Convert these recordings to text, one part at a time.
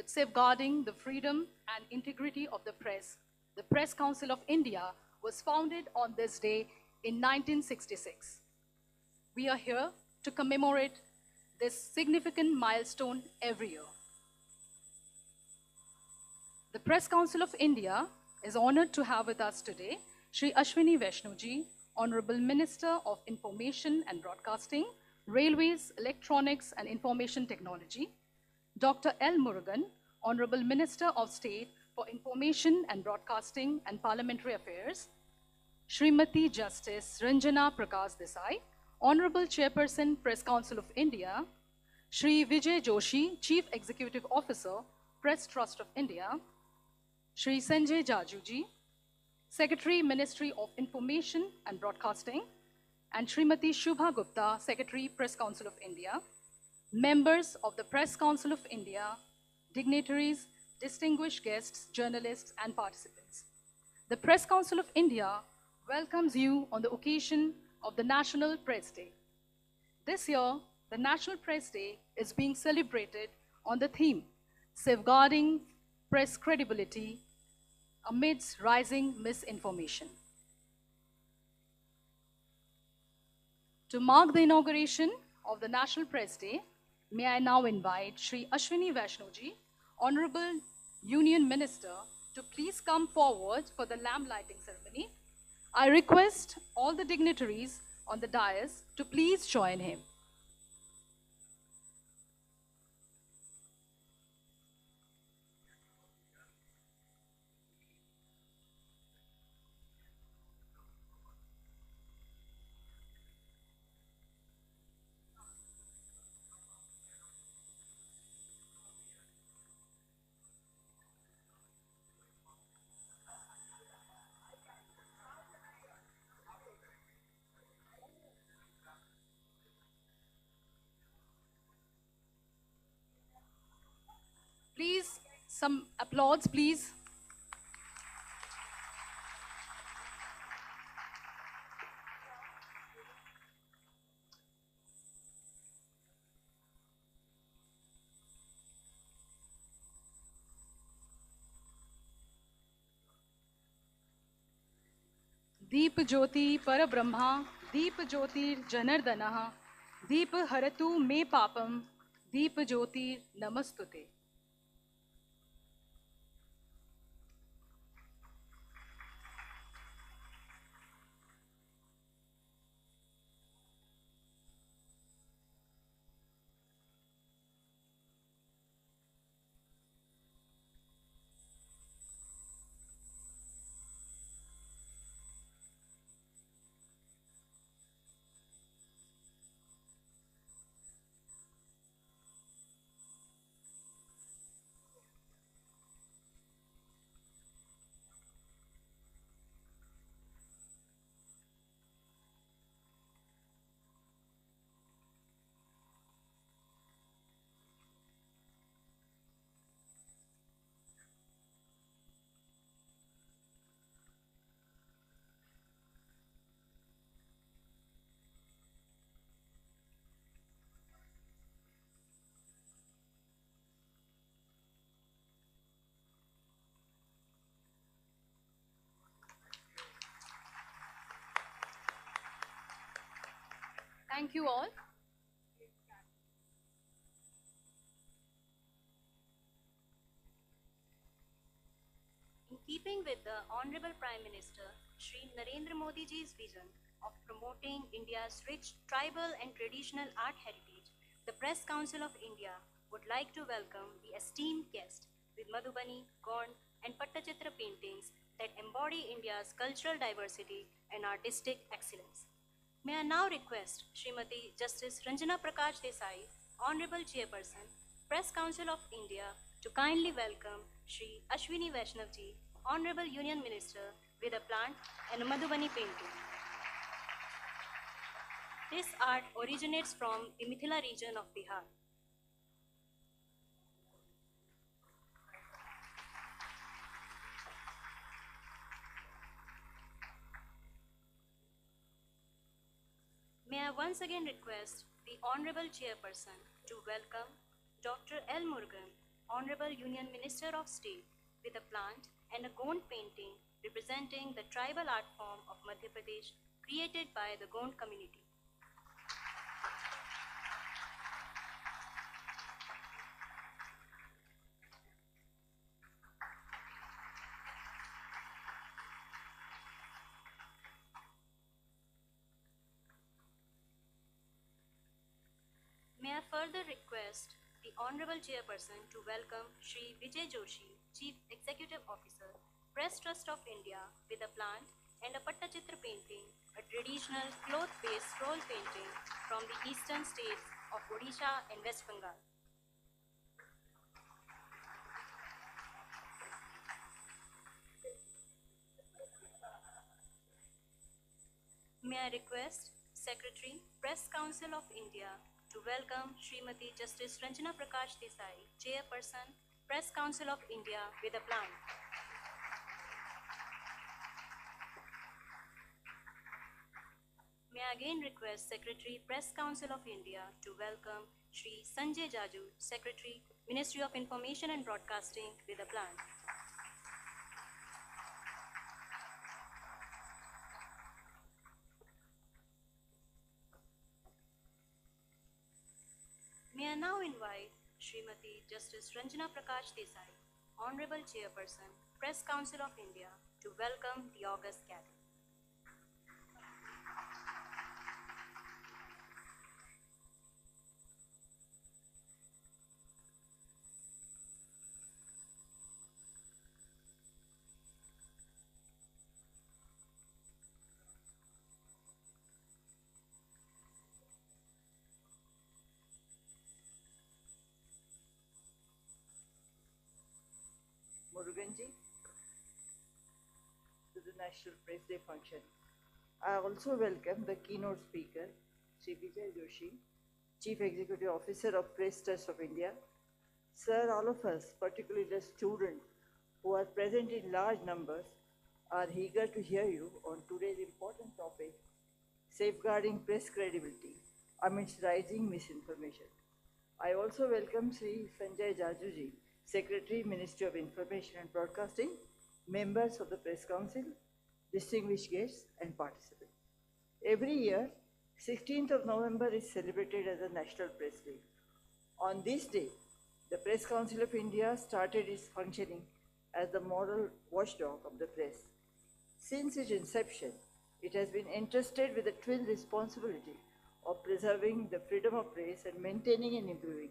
with safeguarding the freedom and integrity of the press, the Press Council of India was founded on this day in 1966. We are here to commemorate this significant milestone every year. The Press Council of India is honored to have with us today Shri Ashwini Vaishnoji, Honorable Minister of Information and Broadcasting, Railways, Electronics and Information Technology, Dr. L. Murugan, Honorable Minister of State for Information and Broadcasting and Parliamentary Affairs, Srimati Justice Ranjana Prakash Desai, Honorable Chairperson, Press Council of India, Shri Vijay Joshi, Chief Executive Officer, Press Trust of India, Shri Sanjay Jajuji, Secretary, Ministry of Information and Broadcasting, and Srimati Shubha Gupta, Secretary, Press Council of India, members of the Press Council of India, dignitaries, distinguished guests, journalists, and participants. The Press Council of India welcomes you on the occasion of the National Press Day. This year, the National Press Day is being celebrated on the theme, Safeguarding Press Credibility Amidst Rising Misinformation. To mark the inauguration of the National Press Day, may I now invite Shri Ashwini Vaishnoji, Honorable Union Minister, to please come forward for the lamp lighting ceremony. I request all the dignitaries on the dais to please join him. Please, some applause, please. दीप ज्योति पर ब्रह्मा दीप ज्योतिर जनर्दनः दीप हरतु मे पापम दीप ज्योतिर नमस्तुते. Thank you all. In keeping with the Honorable Prime Minister Shri Narendra Modi ji's vision of promoting India's rich tribal and traditional art heritage, the Press Council of India would like to welcome the esteemed guest with Madhubani, Gond and Pattachitra paintings that embody India's cultural diversity and artistic excellence. May I now request Srimati Justice Ranjana Prakash Desai, Honorable Chairperson, Press Council of India, to kindly welcome Shri Ashwini Vaishnavji, Honorable Union Minister, with a plant and a Madhubani painting. This art originates from the Mithila region of Bihar. May I once again request the Honorable Chairperson to welcome Dr. L. Murugan, Honorable Union Minister of State with a plant and a Gond painting representing the tribal art form of Madhya Pradesh created by the Gond community. May I further request the Honorable Chairperson to welcome Shri Vijay Joshi, Chief Executive Officer, Press Trust of India, with a plant and a Pattachitra painting, a traditional cloth-based scroll painting from the eastern states of Odisha and West Bengal. May I request Secretary, Press Council of India, to welcome Srimati Justice Ranjana Prakash Desai, Chairperson, Press Council of India, with a plant. May I again request Secretary, Press Council of India, to welcome Shri Sanjay Jaju, Secretary, Ministry of Information and Broadcasting, with a plant. May I now invite Srimati Justice Ranjana Prakash Desai, Honorable Chairperson, Press Council of India, to welcome the august gathering. Muruganji to the National Press Day function. I also welcome the keynote speaker, Sri Vijay Joshi, Chief Executive Officer of Press Trust of India. Sir, all of us, particularly the students who are present in large numbers, are eager to hear you on today's important topic, safeguarding press credibility amidst rising misinformation. I also welcome Sri Sanjay Jajuji, Secretary, Ministry of Information and Broadcasting, members of the Press Council, distinguished guests and participants. Every year, 16th of November is celebrated as a National Press Day. On this day, the Press Council of India started its functioning as the moral watchdog of the press. Since its inception, it has been entrusted with the twin responsibility of preserving the freedom of press and maintaining and improving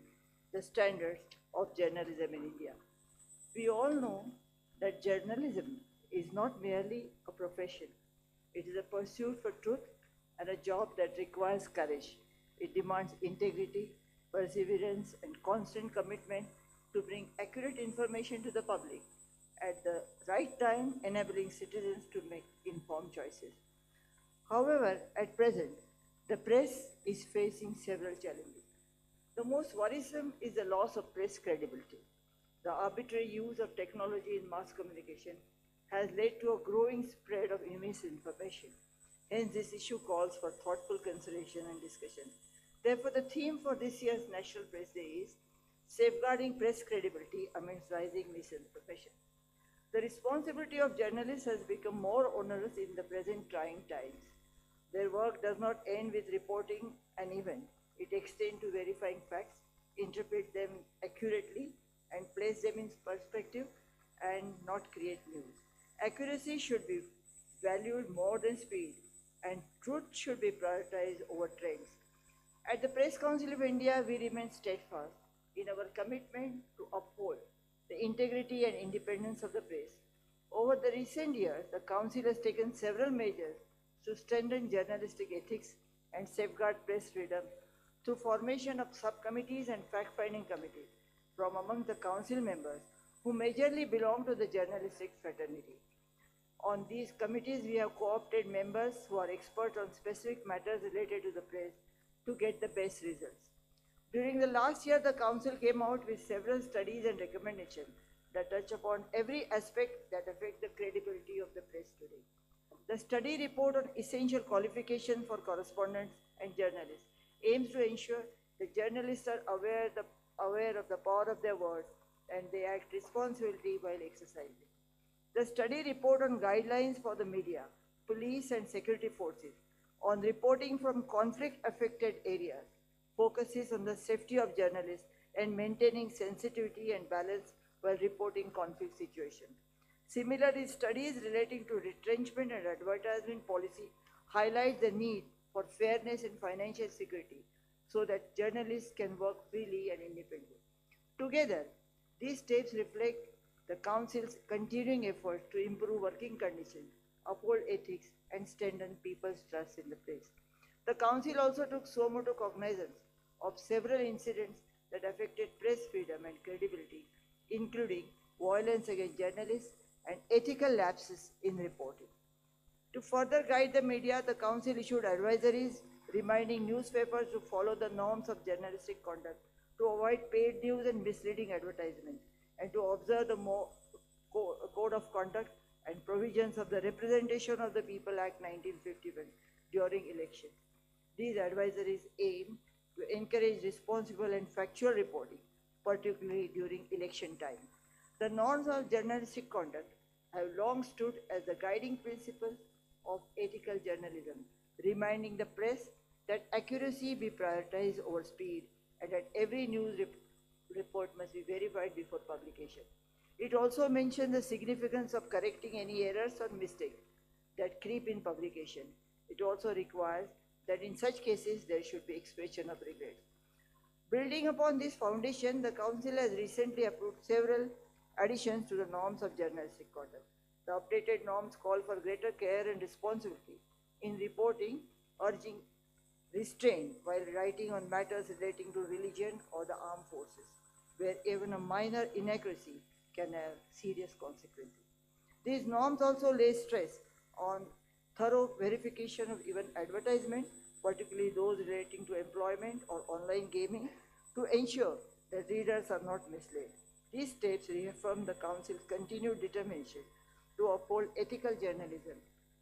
the standards of journalism in India. We all know that journalism is not merely a profession. It is a pursuit for truth and a job that requires courage. It demands integrity, perseverance, and constant commitment to bring accurate information to the public at the right time, enabling citizens to make informed choices. However, at present, the press is facing several challenges. The most worrisome is the loss of press credibility. The arbitrary use of technology in mass communication has led to a growing spread of misinformation. Hence, this issue calls for thoughtful consideration and discussion. Therefore, the theme for this year's National Press Day is Safeguarding Press Credibility Amidst Rising Misinformation. The responsibility of journalists has become more onerous in the present trying times. Their work does not end with reporting an event. It extends to verifying facts, interpret them accurately, and place them in perspective and not create news. Accuracy should be valued more than speed, and truth should be prioritized over trends. At the Press Council of India, we remain steadfast in our commitment to uphold the integrity and independence of the press. Over the recent years, the Council has taken several measures to strengthen journalistic ethics and safeguard press freedom through formation of subcommittees and fact-finding committees from among the Council members who majorly belong to the journalistic fraternity. On these committees, we have co-opted members who are experts on specific matters related to the press to get the best results. During the last year, the Council came out with several studies and recommendations that touch upon every aspect that affects the credibility of the press today. The study report on essential qualifications for correspondents and journalists aims to ensure that journalists are aware of the power of their words and they act responsibly while exercising. The study report on guidelines for the media, police and security forces on reporting from conflict-affected areas focuses on the safety of journalists and maintaining sensitivity and balance while reporting conflict situations. Similarly, studies relating to retrenchment and advertisement policy highlight the need for fairness and financial security so that journalists can work freely and independently. Together, these steps reflect the Council's continuing efforts to improve working conditions, uphold ethics, and strengthen people's trust in the press. The Council also took suo cognizance of several incidents that affected press freedom and credibility, including violence against journalists and ethical lapses in reporting. To further guide the media, the Council issued advisories reminding newspapers to follow the norms of journalistic conduct, to avoid paid news and misleading advertisements, and to observe the Code of Conduct and provisions of the Representation of the People Act 1951 during elections. These advisories aim to encourage responsible and factual reporting, particularly during election time. The norms of journalistic conduct have long stood as the guiding principles of ethical journalism, reminding the press that accuracy be prioritized over speed and that every news report must be verified before publication. It also mentions the significance of correcting any errors or mistakes that creep in publication. It also requires that in such cases there should be expression of regret. Building upon this foundation, the Council has recently approved several additions to the norms of journalistic conduct. The updated norms call for greater care and responsibility in reporting, urging restraint while writing on matters relating to religion or the armed forces, where even a minor inaccuracy can have serious consequences. These norms also lay stress on thorough verification of even advertisements, particularly those relating to employment or online gaming, to ensure that readers are not misled. These steps reaffirm the Council's continued determination to uphold ethical journalism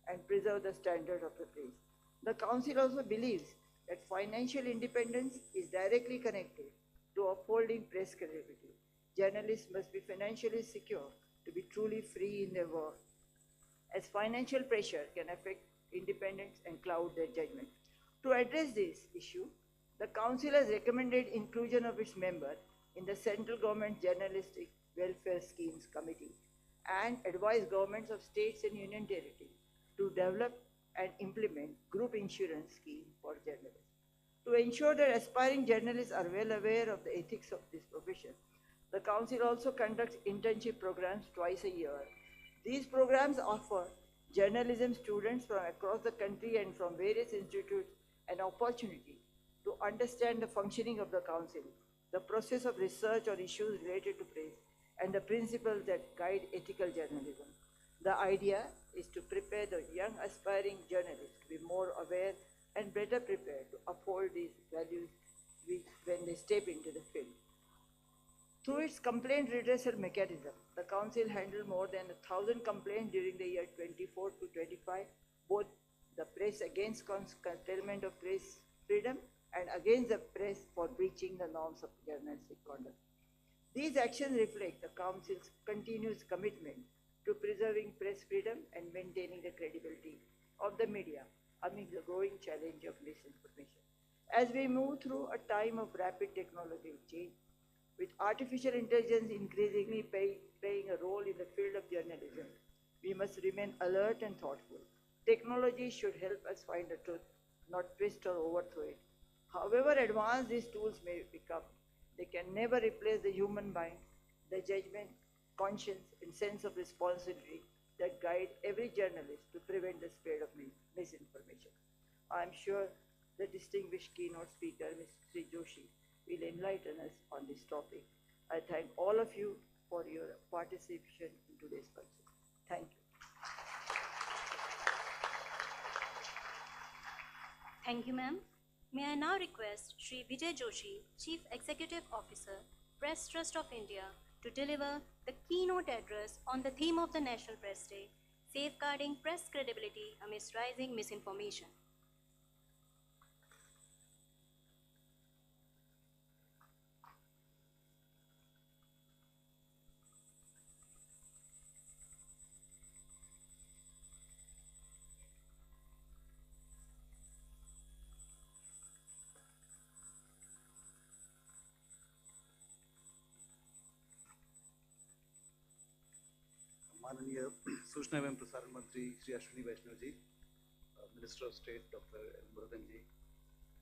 and preserve the standard of the press. The Council also believes that financial independence is directly connected to upholding press credibility. Journalists must be financially secure to be truly free in their work, as financial pressure can affect independence and cloud their judgment. To address this issue, the Council has recommended inclusion of its member in the Central Government Journalistic Welfare Schemes Committee and advise governments of states and union territories to develop and implement group insurance scheme for journalists. To ensure that aspiring journalists are well aware of the ethics of this profession, the Council also conducts internship programs twice a year. These programs offer journalism students from across the country and from various institutes an opportunity to understand the functioning of the Council, the process of research on issues related to press, and the principles that guide ethical journalism. The idea is to prepare the young aspiring journalists to be more aware and better prepared to uphold these values when they step into the field. Through its complaint redressal mechanism, the Council handled more than 1,000 complaints during the year 24 to 25, both the press against curtailment of press freedom and against the press for breaching the norms of journalistic conduct. These actions reflect the Council's continuous commitment to preserving press freedom and maintaining the credibility of the media amid the growing challenge of misinformation. As we move through a time of rapid technological change, with artificial intelligence increasingly playing a role in the field of journalism, we must remain alert and thoughtful. Technology should help us find the truth, not twist or overthrow it. However advanced these tools may become, they can never replace the human mind, the judgment, conscience, and sense of responsibility that guide every journalist to prevent the spread of misinformation. I am sure the distinguished keynote speaker, Ms. Sri Joshi, will enlighten us on this topic. I thank all of you for your participation in today's function. Thank you. Thank you, ma'am. May I now request Shri Vijay Joshi, Chief Executive Officer, Press Trust of India, to deliver the keynote address on the theme of the National Press Day, Safeguarding Press Credibility Amidst Rising Misinformation. माननीय सूचना एवं प्रसारण मंत्री Shri Ashwini Vaishnaw ji, minister of state doctor L Murugan ji,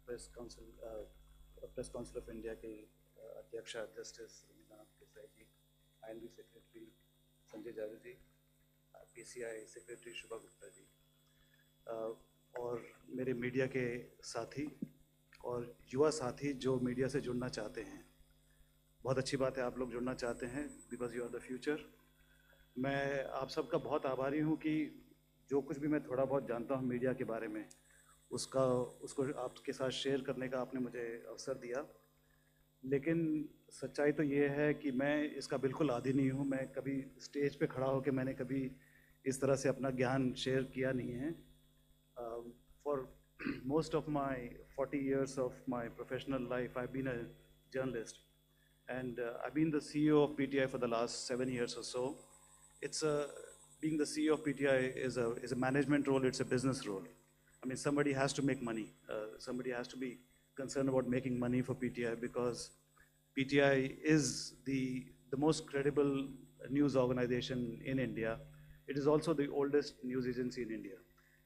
press council of India के अध्यक्ष justice Meena Desai ji, INB secretary Sanjay Jaju ji, PCI secretary Shubha Gupta ji, और मेरे media के साथी और युवा साथी जो मीडिया से जुड़ना चाहते हैं। बहुत अच्छी बात है आप लोग जुड़ना चाहते हैं, because you are the future. मैं आप सबका बहुत आभारी हूँ कि जो कुछ भी मैं थोड़ा बहुत जानता हूँ मीडिया के बारे में उसको आपके साथ शेयर करने का आपने मुझे अवसर दिया। लेकिन सच्चाई तो ये है कि मैं इसका बिल्कुल आदी नहीं हूँ। मैं कभी स्टेज पे खड़ा होकर मैंने कभी इस तरह से अपना ज्ञान शेयर किया नहीं है। For most of my 40 years of my professional life, I've been a journalist. And I've been the CEO of PTI for the last 7 years or so. Being the CEO of PTI is a management role, it's a business role. I mean, somebody has to make money. Somebody has to be concerned about making money for PTI because PTI is the most credible news organization in India. It is also the oldest news agency in India.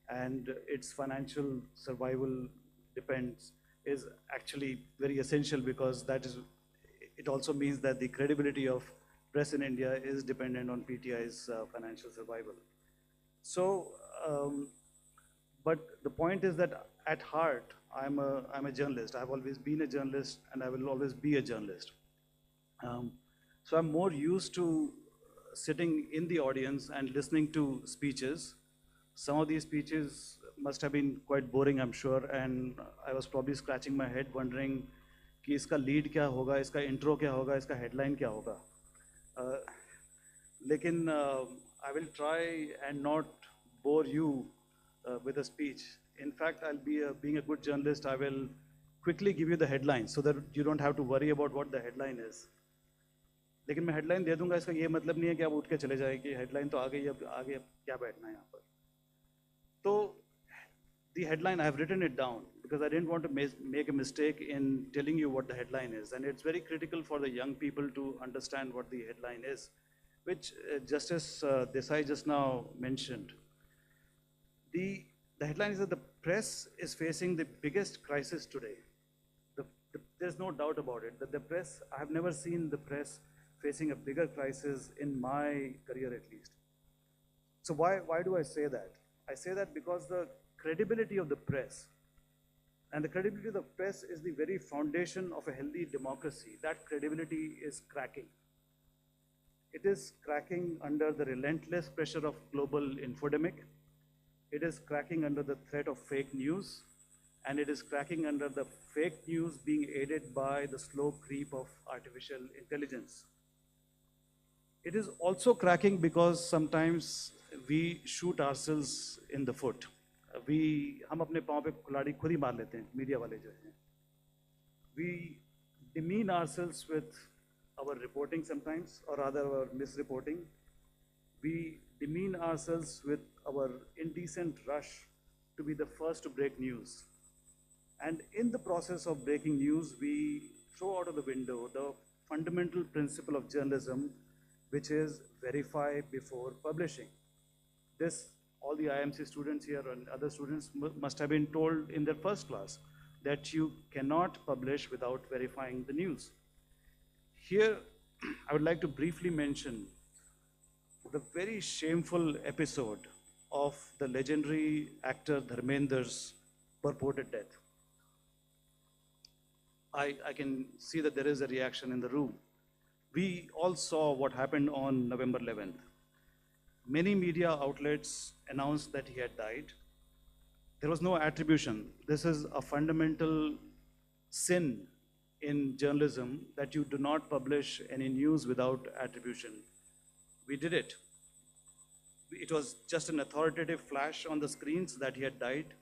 And its financial survival is actually very essential because it also means that the credibility of press in India is dependent on PTI's financial survival. So, but the point is that at heart, I'm a journalist. I've always been a journalist and I will always be a journalist. So I'm more used to sitting in the audience and listening to speeches. Some of these speeches must have been quite boring, I'm sure, and I was probably scratching my head wondering कि इसका lead क्या होगा, इसका intro क्या होगा, इसका headline क्या होगा। लेकिन I will try and not bore you with a speech. In fact, being a good journalist, I will quickly give you the headline so that you don't have to worry about what the headline is. लेकिन मैं headline दे दूंगा, इसका ये मतलब नहीं है कि आप उठ के चले जाए कि हेडलाइन तो आ गई, अब आगे क्या बैठना है यहाँ पर। तो the headline, I have written it down because I didn't want to make a mistake in telling you what the headline is. And it's very critical for the young people to understand what the headline is, which Justice Desai just now mentioned. The headline is that the press is facing the biggest crisis today. There's no doubt about it, that the press, I have never seen the press facing a bigger crisis in my career at least. So why do I say that? I say that because the credibility of the press, and the credibility of the press is the very foundation of a healthy democracy. That credibility is cracking. It is cracking under the relentless pressure of global infodemic. It is cracking under the threat of fake news, and it is cracking under the fake news being aided by the slow creep of artificial intelligence. It is also cracking because sometimes we shoot ourselves in the foot. हम अपने पाँव पे कुल्हाड़ी खुद ही मार लेते हैं, media वाले जो हैं. We demean ourselves with our reporting sometimes, or rather our misreporting. We demean ourselves with our indecent rush to be the first to break news. And in the process of breaking news, we throw out of the window the fundamental principle of journalism, which is verify before publishing. This, all the IMC students here and other students must have been told in their first class that you cannot publish without verifying the news. Here, I would like to briefly mention the very shameful episode of the legendary actor Dharmender's purported death. I can see that there is a reaction in the room. We all saw what happened on November 11th. Many media outlets announced that he had died. There was no attribution. This is a fundamental sin in journalism, that you do not publish any news without attribution. We did it. It was just an authoritative flash on the screens that he had died.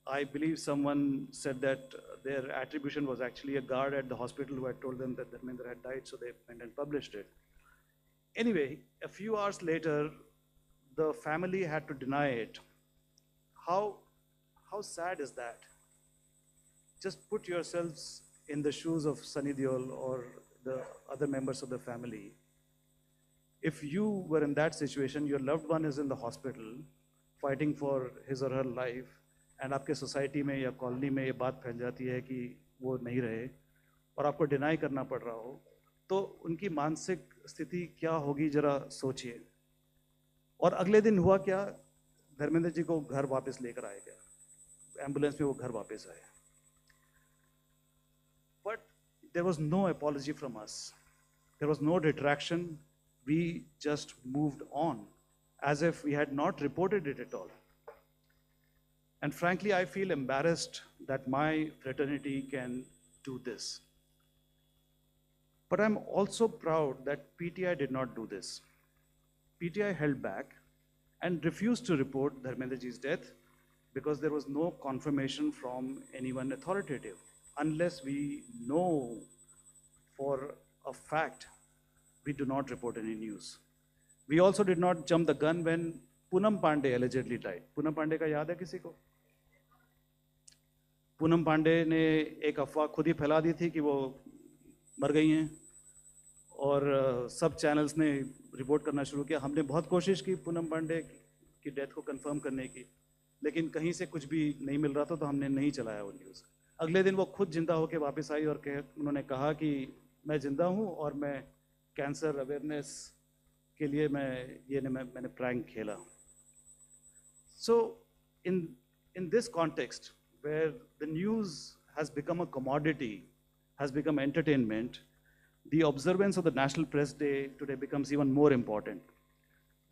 I believe someone said that their attribution was actually a guard at the hospital who had told them that Dharmender had died, so they went and published it. Anyway, a few hours later, the family had to deny it. How sad is that? Just put yourselves in the shoes of Sunny Deol or the other members of the family. if you were in that situation, your loved one is in the hospital fighting for his or her life, and आपके society में या colony में ये बात फैल जाती है कि वो नहीं रहे और आपको डिनाई करना पड़ रहा हो, तो उनकी मानसिक स्थिति क्या होगी जरा सोचिए। और अगले दिन हुआ क्या, धर्मेंद्र जी को घर वापस लेकर आया गया, एम्बुलेंस में वो घर वापस आए। But there was no apology from us, there was no retraction, we just moved on as if we had not reported it at all. And frankly, I feel embarrassed that my fraternity can do this. But I'm also proud that PTI did not do this. PTI held back and refused to report Dharmendra ji's death because there was no confirmation from anyone authoritative. Unless we know for a fact, we do not report any news. We also did not jump the gun when Poonam Pandey allegedly died. Poonam Pandey का याद है किसी को? पूनम पांडे ने एक अफवाह खुद ही फैला दी थी कि वो मर गई हैं और सब चैनल्स ने रिपोर्ट करना शुरू किया। हमने बहुत कोशिश की पूनम पांडे की डेथ को कंफर्म करने की, लेकिन कहीं से कुछ भी नहीं मिल रहा था, तो हमने नहीं चलाया वो न्यूज़। अगले दिन वो खुद जिंदा होकर वापस आई और उन्होंने कहा कि मैं जिंदा हूँ और मैं कैंसर अवेयरनेस के लिए मैंने प्रैंक खेला। So in this context where the news has become a commodity, has become entertainment, the observance of the National Press Day today becomes even more important.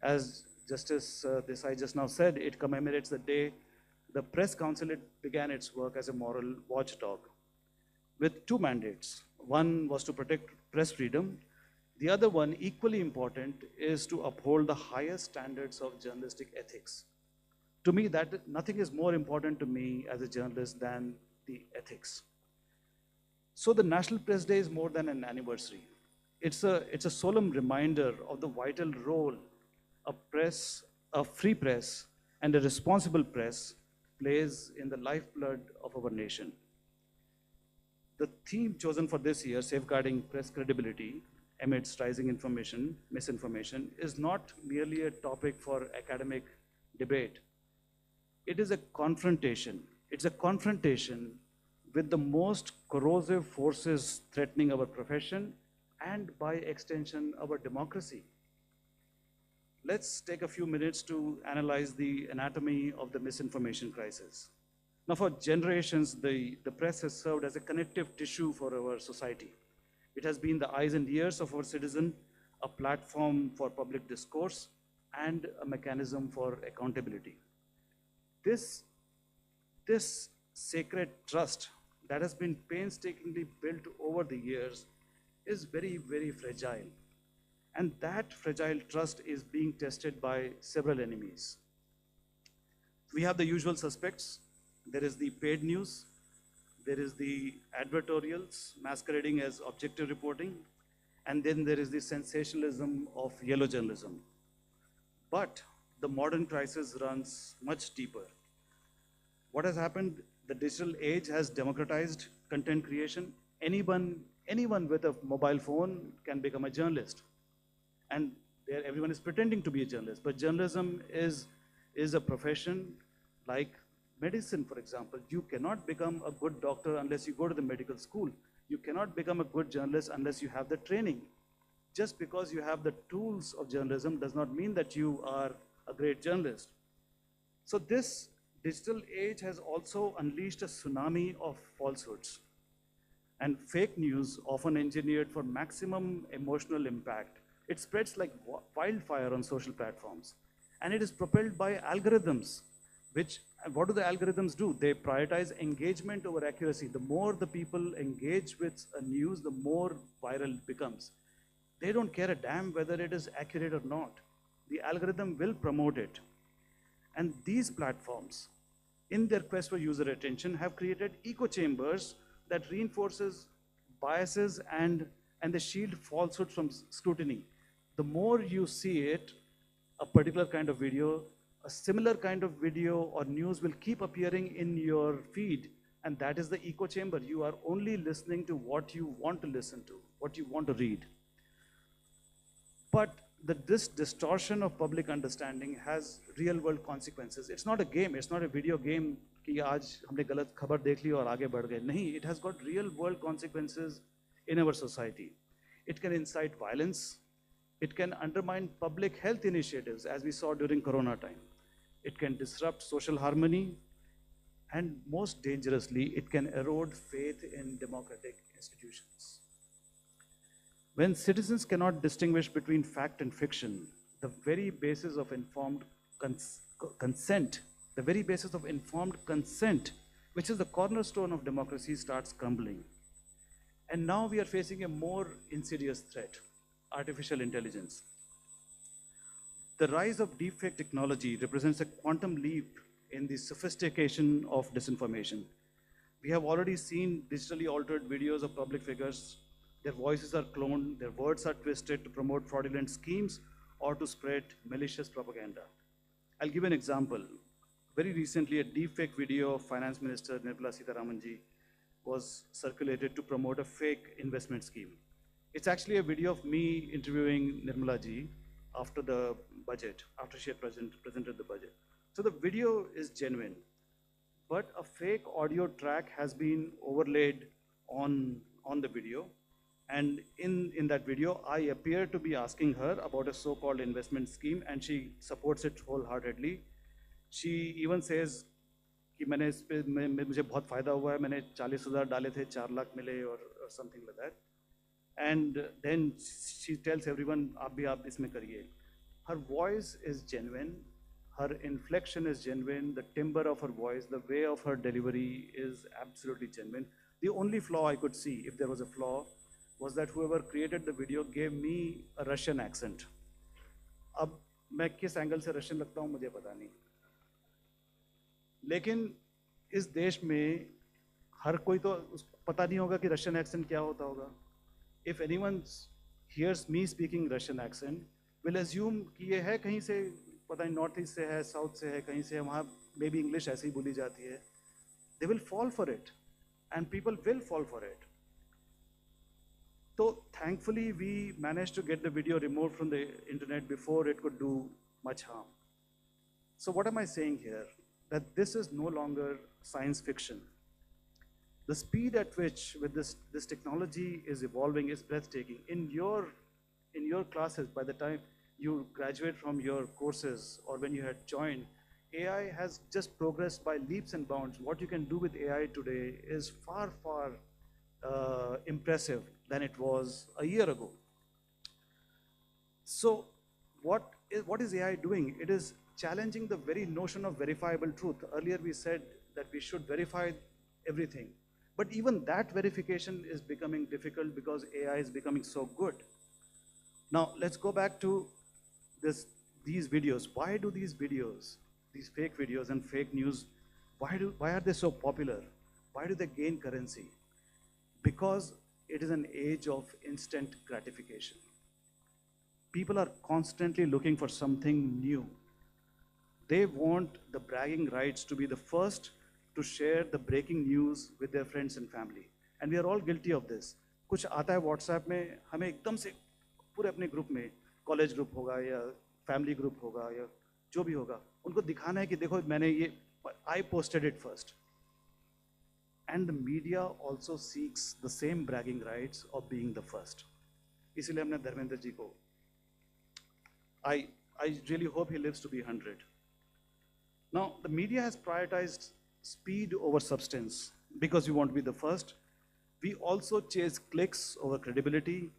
As Justice Desai just now said, it commemorates the day the Press Council began its work as a moral watchdog with two mandates. One was to protect press freedom. The other one, equally important, is to uphold the highest standards of journalistic ethics. To me, nothing is more important to me as a journalist than the ethics. So the National Press Day is more than an anniversary. It's a solemn reminder of the vital role a free press and a responsible press plays in the lifeblood of our nation. The theme chosen for this year, Safeguarding Press Credibility Amidst Rising Misinformation, is not merely a topic for academic debate. It is a confrontation. It's a confrontation with the most corrosive forces threatening our profession and, by extension, our democracy. Let's take a few minutes to analyze the anatomy of the misinformation crisis. Now, for generations, the press has served as a connective tissue for our society. It has been the eyes and ears of our citizen, a platform for public discourse, and a mechanism for accountability. This sacred trust that has been painstakingly built over the years is very, very fragile. And that fragile trust is being tested by several enemies. We have the usual suspects. There is the paid news. There is the advertorials masquerading as objective reporting. And then there is the sensationalism of yellow journalism. But the modern crisis runs much deeper. What has happened? The digital age has democratized content creation. Anyone with a mobile phone can become a journalist. And everyone is pretending to be a journalist. But journalism is a profession like medicine, for example. You cannot become a good doctor unless you go to the medical school. You cannot become a good journalist unless you have the training. Just because you have the tools of journalism does not mean that you are a great journalist. So this digital age has also unleashed a tsunami of falsehoods and fake news, often engineered for maximum emotional impact. It spreads like wildfire on social platforms. And it is propelled by algorithms, what do the algorithms do? They prioritize engagement over accuracy. The more the people engage with a news, the more viral it becomes. They don't care a damn whether it is accurate or not. The algorithm will promote it. And these platforms, in their quest for user attention, have created echo chambers that reinforces biases and they shield falsehoods from scrutiny. The more you see it, a particular kind of video, a similar kind of video or news will keep appearing in your feed, and that is the echo chamber. You are only listening to what you want to listen to, what you want to read. But that this distortion of public understanding has real world consequences. It's not a game, it's not a video game कि आज हमने गलत खबर देख ली और आगे बढ़ गए. नहीं, it has got real world consequences in our society. It can incite violence, it can undermine public health initiatives as we saw during Corona time. It can disrupt social harmony, and most dangerously, it can erode faith in democratic institutions. When citizens cannot distinguish between fact and fiction, the very basis of informed consent, which is the cornerstone of democracy, starts crumbling. And now we are facing a more insidious threat, artificial intelligence. The rise of deepfake technology represents a quantum leap in the sophistication of disinformation. We have already seen digitally altered videos of public figures. Their voices are cloned, their words are twisted to promote fraudulent schemes or to spread malicious propaganda. I'll give an example. Very recently, a deepfake video of Finance Minister Nirmala Sitharamanji was circulated to promote a fake investment scheme. It's actually a video of me interviewing Nirmala ji after the budget, after she had presented the budget. So the video is genuine, but a fake audio track has been overlaid on the video. And in that video, I appear to be asking her about a so-called investment scheme, and she supports it wholeheartedly. She even says कि मुझे बहुत फायदा हुआ है, मैंने 40,000 डाले थे, 4 लाख मिले or something like that. And then she tells everyone, आप इसमें करिए. Her voice is genuine, her inflection is genuine, the timbre of her voice, the way of her delivery is absolutely genuine. The only flaw I could see, if there was a flaw, was that whoever created the video gave me a Russian accent. अब मैं किस angle से Russian लगता हूँ मुझे पता नहीं, लेकिन इस देश में हर कोई तो पता नहीं होगा कि रशियन एक्सेंट क्या होता होगा. If anyone hears me speaking Russian accent, will assume कि ये है कहीं से, पता नहीं नॉर्थ ईस्ट से है, साउथ से है, कहीं से है, वहाँ मे बी इंग्लिश ऐसे ही बोली जाती है. They will fall for it, and people will fall for it. So thankfully, we managed to get the video removed from the internet before it could do much harm. So what am I saying here? That this is no longer science fiction. The speed at which with this technology is evolving is breathtaking. In your classes, by the time you graduate from your courses or when you had joined, AI has just progressed by leaps and bounds. What you can do with AI today is far, far impressive than it was a year ago. So what is AI doing? It is challenging the very notion of verifiable truth. Earlier we said that we should verify everything. But even that verification is becoming difficult because AI is becoming so good. Now let's go back to these videos. Why do these videos, these fake videos and fake news, why are they so popular? Why do they gain currency? Because it is an age of instant gratification. People are constantly looking for something new. They want the bragging rights to be the first to share the breaking news with their friends and family. And we are all guilty of this. कुछ आता है WhatsApp में, हमें एकदम से पूरे अपने group में, कॉलेज ग्रुप होगा या फैमिली ग्रुप होगा या जो भी होगा, उनको दिखाना है कि देखो मैंने ये, I posted it first. And the media also seeks the same bragging rights of being the first. इसीलिए हमने धर्मेंद्र जी को, I really hope he lives to be 100. Now, the media has prioritized speed over substance because we want to be the first. We also chase clicks over credibility.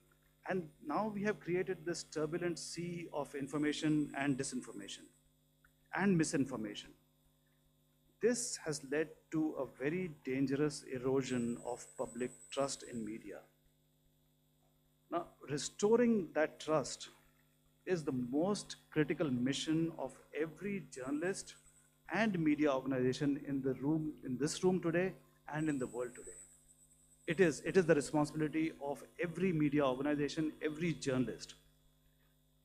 And now we have created this turbulent sea of information and disinformation and misinformation. This has led to a very dangerous erosion of public trust in media. Now, restoring that trust is the most critical mission of every journalist and media organization in this room today and in the world today. It is the responsibility of every media organization, every journalist.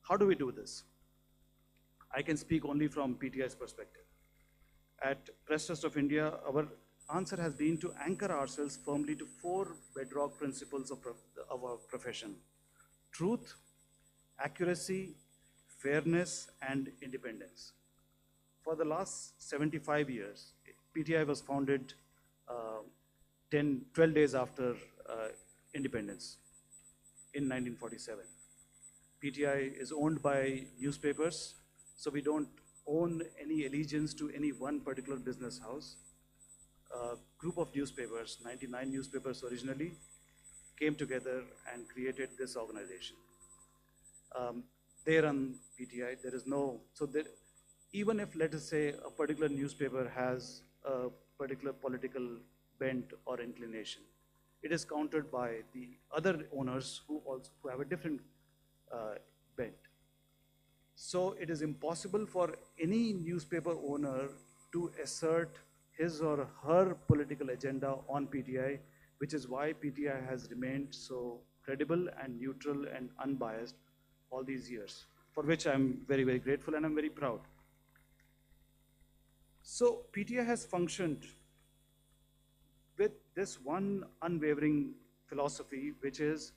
How do we do this? I can speak only from PTI's perspective. At Press Trust of India, our answer has been to anchor ourselves firmly to 4 bedrock principles of our profession: truth, accuracy, fairness, and independence. For the last 75 years, PTI was founded 12 days after independence in 1947. PTI is owned by newspapers, so we don't own any allegiance to any one particular business house. A group of newspapers, 99 newspapers originally, came together and created this organization. They run PTI. There is no, so that even if, let us say, a particular newspaper has a particular political bent or inclination, it is countered by the other owners who have a different bent. So it is impossible for any newspaper owner to assert his or her political agenda on PTI, which is why PTI has remained so credible and neutral and unbiased all these years, for which I'm very, very grateful and I'm very proud. So PTI has functioned with this one unwavering philosophy, which is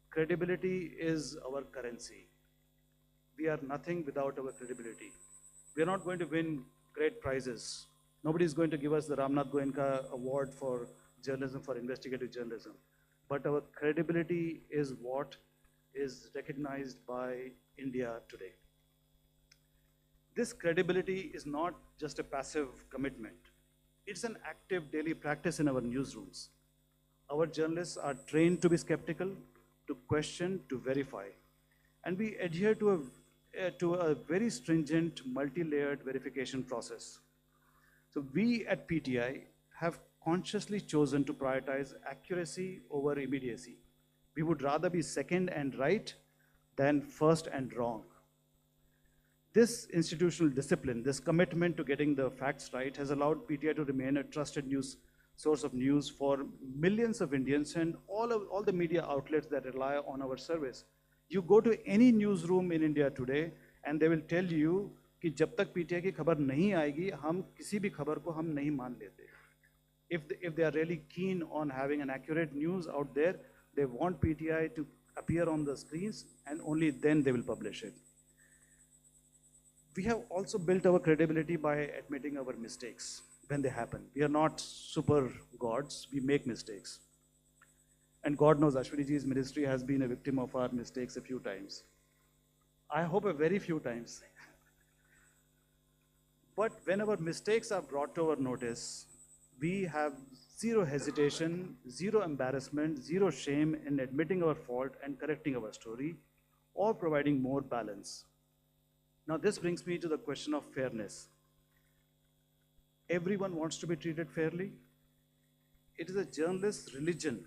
credibility is our currency. We are nothing without our credibility. We are not going to win great prizes. Nobody is going to give us the Ramnath Goenka Award for journalism, for investigative journalism. But our credibility is what is recognized by India today. This credibility is not just a passive commitment. It's an active daily practice in our newsrooms. Our journalists are trained to be skeptical, to question, to verify. And we adhere to a very stringent, multi-layered verification process. So we at PTI have consciously chosen to prioritize accuracy over immediacy. We would rather be second and right than first and wrong. This institutional discipline, this commitment to getting the facts right, has allowed PTI to remain a trusted source of news for millions of Indians and all the media outlets that rely on our service. You go to any newsroom in India today, and they will tell you कि जब तक PTI की खबर नहीं आएगी, हम किसी भी खबर को हम नहीं मान लेते. If they are really keen on having an accurate news out there, they want PTI to appear on the screens, and only then they will publish it. We have also built our credibility by admitting our mistakes when they happen. We are not super gods, we make mistakes. And God knows Ashwini ji's ministry has been a victim of our mistakes a few times. I hope a very few times. But when our mistakes are brought to our notice, we have zero hesitation, zero embarrassment, zero shame in admitting our fault and correcting our story, or providing more balance. Now this brings me to the question of fairness. Everyone wants to be treated fairly. It is a journalist's religion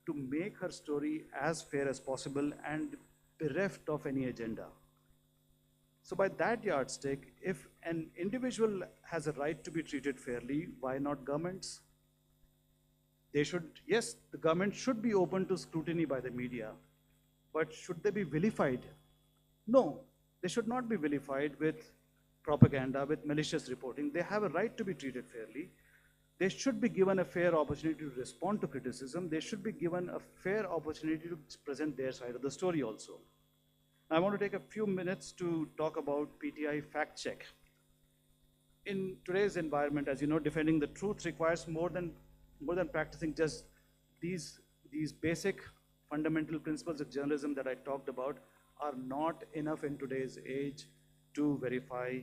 to make her story as fair as possible and bereft of any agenda. So by that yardstick, if an individual has a right to be treated fairly, why not governments? They should, yes, the government should be open to scrutiny by the media, but should they be vilified? No, they should not be vilified with propaganda, with malicious reporting. They have a right to be treated fairly. They should be given a fair opportunity to respond to criticism. They should be given a fair opportunity to present their side of the story also. I want to take a few minutes to talk about PTI fact check. In today's environment, as you know, defending the truth requires more than practicing just these basic fundamental principles of journalism that I talked about are not enough in today's age to verify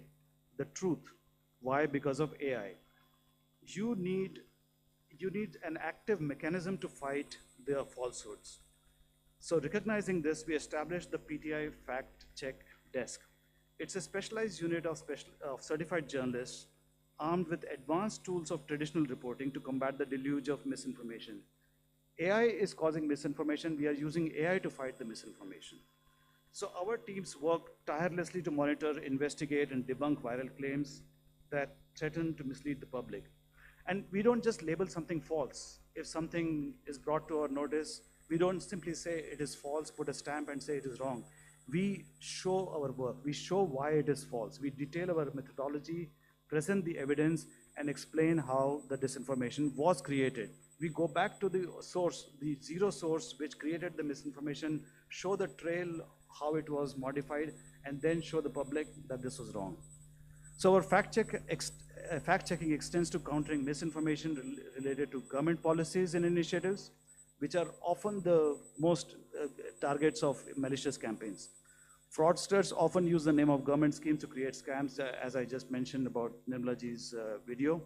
the truth. Why? Because of AI. You need an active mechanism to fight the falsehoods. So recognizing this, we established the PTI Fact Check Desk. It's a specialized unit of certified journalists armed with advanced tools of traditional reporting to combat the deluge of misinformation. AI is causing misinformation. We are using AI to fight the misinformation. So our teams work tirelessly to monitor, investigate, and debunk viral claims that threaten to mislead the public. And we don't just label something false. If something is brought to our notice, we don't simply say it is false, put a stamp and say it is wrong. We show our work. We show why it is false. We detail our methodology, present the evidence, and explain how the disinformation was created. We go back to the source, the zero source which created the misinformation, show the trail how it was modified, and then show the public that this was wrong. So our fact-checking extends to countering misinformation related to government policies and initiatives, which are often the most targets of malicious campaigns. Fraudsters often use the name of government schemes to create scams, as I just mentioned about Nirmalaji's video.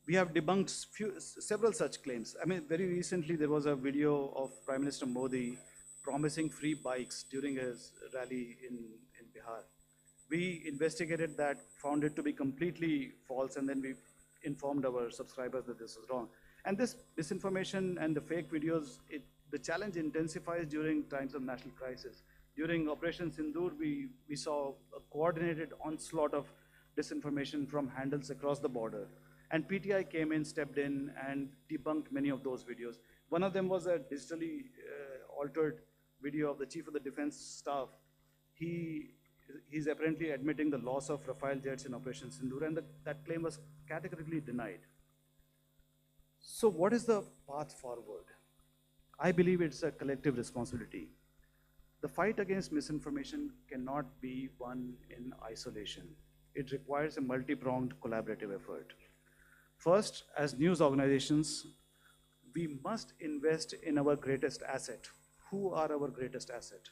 We have debunked several such claims. I mean, very recently there was a video of Prime Minister Modi promising free bikes during his rally in Bihar. We investigated that, found it to be completely false, and then we informed our subscribers that this was wrong. And this misinformation and the fake videos, the challenge intensifies during times of national crisis. During Operation Sindoor, we saw a coordinated onslaught of disinformation from handles across the border. And PTI came in, stepped in, and debunked many of those videos. One of them was a digitally altered video of the Chief of the Defense Staff. He's apparently admitting the loss of Rafale jets in Operation Sindoor, and that claim was categorically denied. So what is the path forward? I believe it's a collective responsibility. The fight against misinformation cannot be won in isolation. It requires a multi-pronged collaborative effort. First, as news organizations, we must invest in our greatest asset. Who are our greatest asset?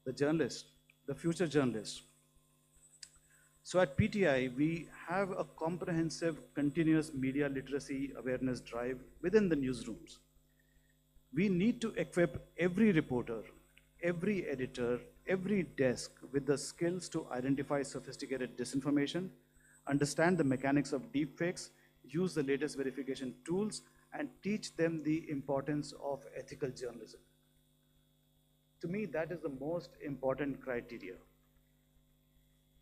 The journalists, the future journalists. So at PTI, we have a comprehensive continuous media literacy awareness drive within the newsrooms. We need to equip every reporter, every editor, every desk with the skills to identify sophisticated disinformation, understand the mechanics of deepfakes, use the latest verification tools, and teach them the importance of ethical journalism. To me, that is the most important criteria.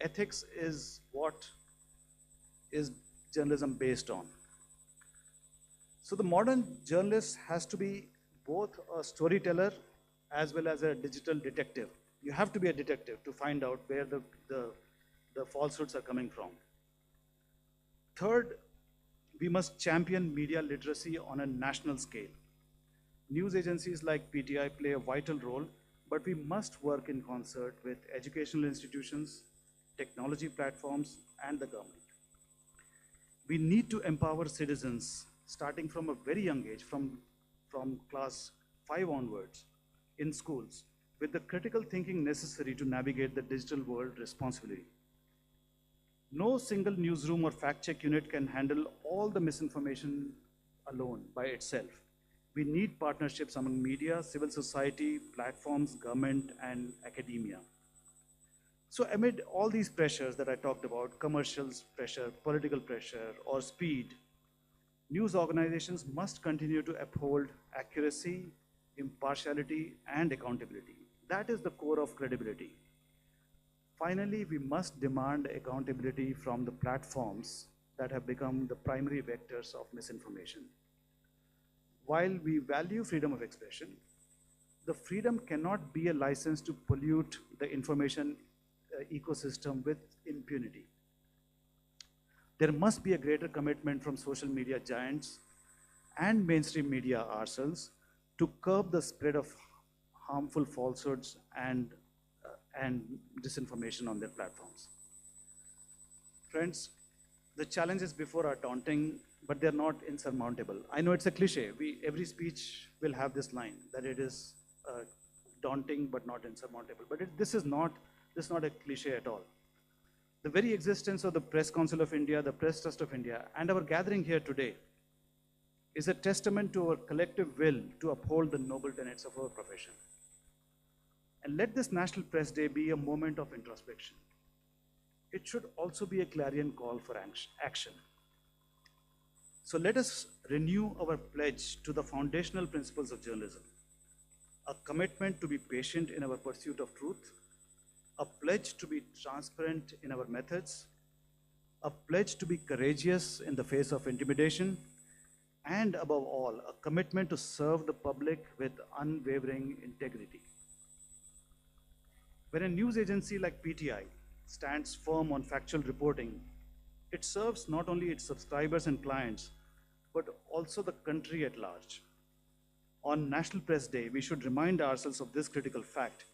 Ethics is what is journalism based on. So the modern journalist has to be both a storyteller as well as a digital detective. You have to be a detective to find out where the falsehoods are coming from. Third, we must champion media literacy on a national scale. News agencies like PTI play a vital role, but we must work in concert with educational institutions, technology platforms, and the government. We need to empower citizens starting from a very young age, from class 5 onwards in schools, with the critical thinking necessary to navigate the digital world responsibly. No single newsroom or fact-check unit can handle all the misinformation alone by itself. We need partnerships among media, civil society, platforms, government, and academia. So amid all these pressures that I talked about, commercials pressure, political pressure, or speed, news organizations must continue to uphold accuracy, impartiality, and accountability. That is the core of credibility. Finally, we must demand accountability from the platforms that have become the primary vectors of misinformation. While we value freedom of expression, the freedom cannot be a license to pollute the information ecosystem with impunity. There must be a greater commitment from social media giants and mainstream media ourselves to curb the spread of harmful falsehoods and disinformation on their platforms. Friends, the challenges before are daunting, but they're not insurmountable. I know it's a cliche. Every speech will have this line that it is daunting but not insurmountable. But this is not a cliche at all. The very existence of the Press Council of India, the Press Trust of India, and our gathering here today is a testament to our collective will to uphold the noble tenets of our profession. And let this National Press Day be a moment of introspection. It should also be a clarion call for action. So let us renew our pledge to the foundational principles of journalism, a commitment to be patient in our pursuit of truth, a pledge to be transparent in our methods, a pledge to be courageous in the face of intimidation, and above all, a commitment to serve the public with unwavering integrity. When a news agency like PTI stands firm on factual reporting, it serves not only its subscribers and clients, but also the country at large. On National Press Day, we should remind ourselves of this critical fact.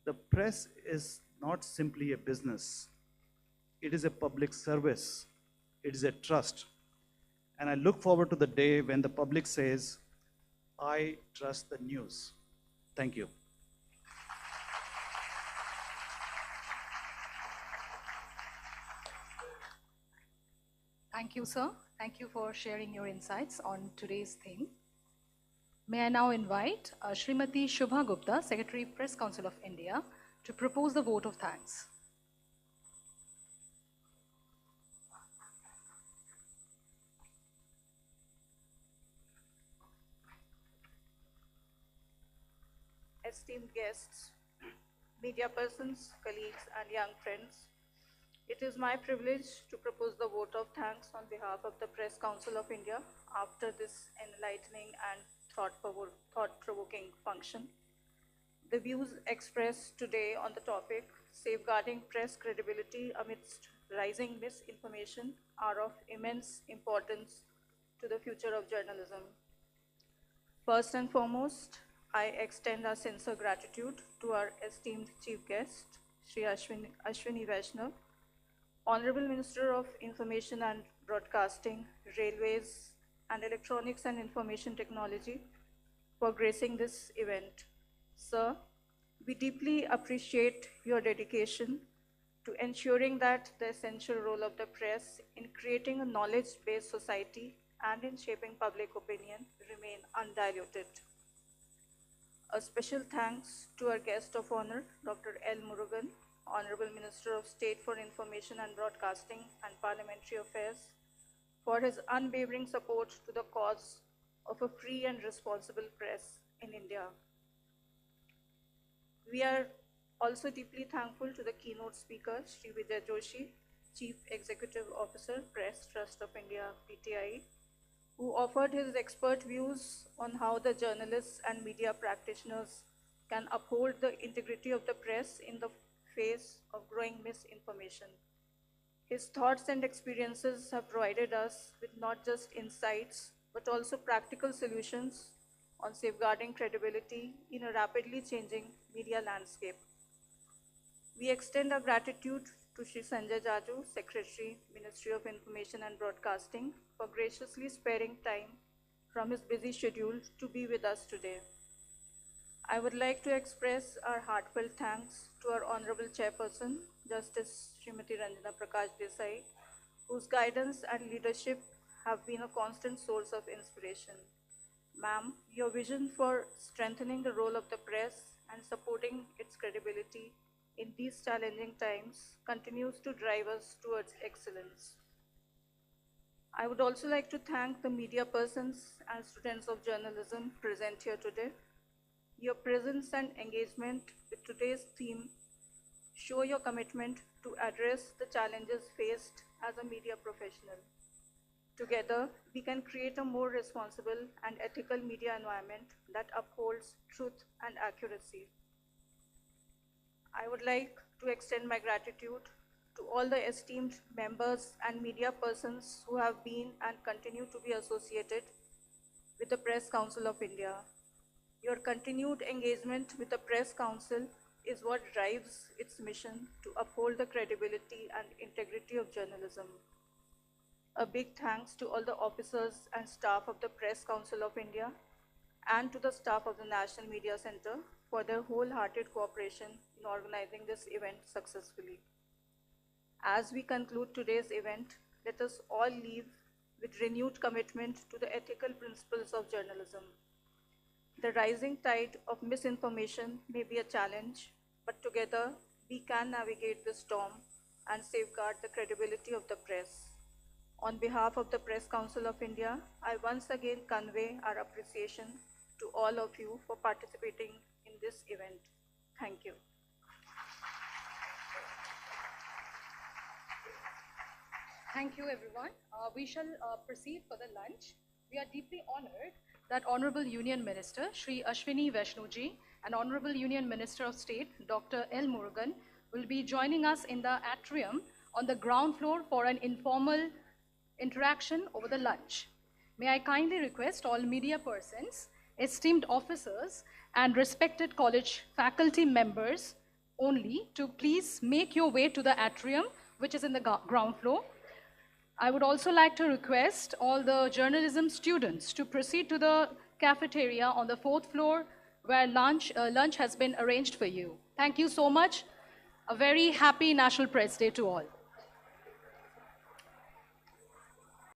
the press is not simply a business. It is a public service. It is a trust. And I look forward to the day when the public says, I trust the news. Thank you. Thank you, sir. Thank you for sharing your insights on today's theme. May I now invite Srimati Shubha Gupta, Secretary, Press Council of India, to propose the vote of thanks. Esteemed guests, media persons, colleagues, and young friends, it is my privilege to propose the vote of thanks on behalf of the Press Council of India after this enlightening and thought-provoking function. The views expressed today on the topic, safeguarding press credibility amidst rising misinformation, are of immense importance to the future of journalism. First and foremost, I extend our sincere gratitude to our esteemed chief guest, Shri Ashwini Vaishnav, Honorable Minister of Information and Broadcasting, Railways, and Electronics and Information Technology, for gracing this event. Sir, we deeply appreciate your dedication to ensuring that the essential role of the press in creating a knowledge-based society and in shaping public opinion remain undiluted. A special thanks to our guest of honor, Dr. L. Murugan, Honorable Minister of State for Information and Broadcasting and Parliamentary Affairs, for his unwavering support to the cause of a free and responsible press in India. We are also deeply thankful to the keynote speaker, Shri Vijay Joshi, Chief Executive Officer, Press Trust of India, PTI, who offered his expert views on how the journalists and media practitioners can uphold the integrity of the press in the face of growing misinformation. His thoughts and experiences have provided us with not just insights, but also practical solutions on safeguarding credibility in a rapidly changing media landscape. We extend our gratitude to Shri Sanjay Jaju, Secretary, Ministry of Information and Broadcasting, for graciously sparing time from his busy schedule to be with us today. I would like to express our heartfelt thanks to our Honorable Chairperson, Justice Srimati Ranjana Prakash Desai, whose guidance and leadership have been a constant source of inspiration. Ma'am, your vision for strengthening the role of the press and supporting its credibility in these challenging times continues to drive us towards excellence. I would also like to thank the media persons and students of journalism present here today. Your presence and engagement with today's theme show your commitment to address the challenges faced as a media professional. Together, we can create a more responsible and ethical media environment that upholds truth and accuracy. I would like to extend my gratitude to all the esteemed members and media persons who have been and continue to be associated with the Press Council of India. Your continued engagement with the Press Council is what drives its mission to uphold the credibility and integrity of journalism. A big thanks to all the officers and staff of the Press Council of India and to the staff of the National Media Center for their wholehearted cooperation in organizing this event successfully. As we conclude today's event, let us all leave with renewed commitment to the ethical principles of journalism. The rising tide of misinformation may be a challenge, but together we can navigate the storm and safeguard the credibility of the press. On behalf of the Press Council of India, I once again convey our appreciation to all of you for participating in this event. Thank you. Thank you, everyone. We shall proceed for the lunch. We are deeply honored that Honorable Union Minister Shri Ashwini Vaishnoji and Honorable Union Minister of State Dr. L. Murugan will be joining us in the atrium on the ground floor for an informal interaction over the lunch. May I kindly request all media persons, esteemed officers, and respected college faculty members only to please make your way to the atrium, which is in the ground floor. I would also like to request all the journalism students to proceed to the cafeteria on the 4th floor, where lunch has been arranged for you. Thank you so much. A very happy National Press Day to all.